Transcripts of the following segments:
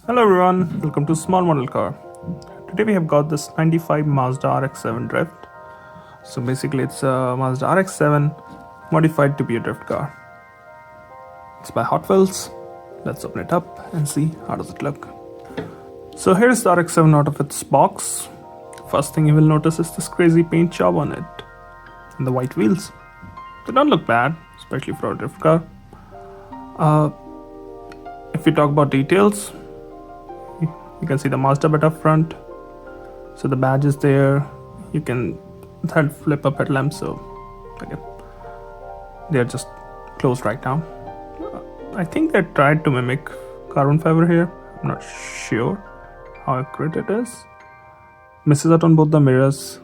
Hello everyone, welcome to Small Model Car. Today we have got this 95 Mazda RX-7 Drift. So basically it's a Mazda RX-7 modified to be a drift car. It's by Hot Wheels. Let's open it up and see how does it look. So here's the RX-7 out of its box. First thing you will notice is this crazy paint job on it and the white wheels. They don't look bad, especially for a drift car. If we talk about details, you can see the Mazda bit up front. So the badge is there. You can flip up headlamps, so again, they're just closed right now. I think they tried to mimic carbon fiber here. I'm not sure how accurate it is. Misses out on both the mirrors,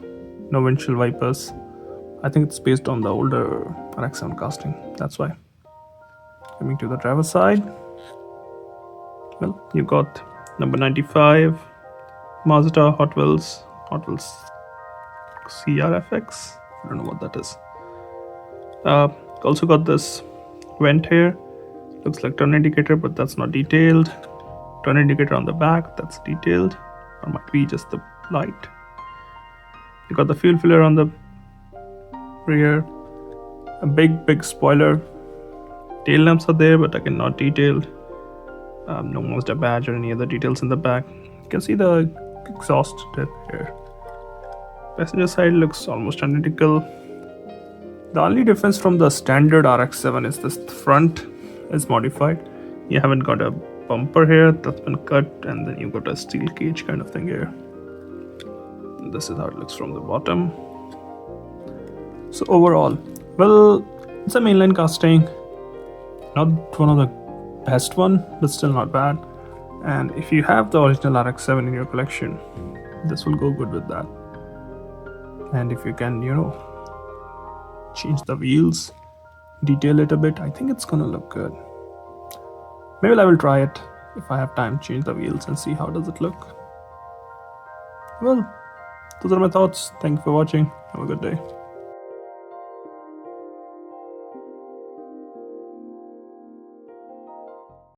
no windshield wipers. I think it's based on the older RX-7 casting, that's why. Coming to the driver's side, well, you got number 95 Mazda Hot Wheels CRFX. I don't know what that is. Also got this vent here. Looks like turn indicator, but that's not detailed. Turn indicator on the back, that's detailed, or might be just the light. You got the fuel filler on the rear. A big spoiler. Tail lamps are there, but again not detailed. No Mazda badge or any other details in the back. You can see the exhaust tip here. Passenger side looks almost identical. The only difference from the standard RX-7 is this front is modified. You haven't got a bumper here, that's been cut, and then you've got a steel cage kind of thing here. And this is how it looks from the bottom. So overall, well, it's a mainline casting. Not one of the best one, but still not bad. And if you have the original RX-7 in your collection, this will go good with that. And if you can, change the wheels, detail it a bit, I think it's gonna look good. Maybe I will try it if I have time, change the wheels and see how does it look. Well, those are my thoughts. Thank you for watching. Have a good day.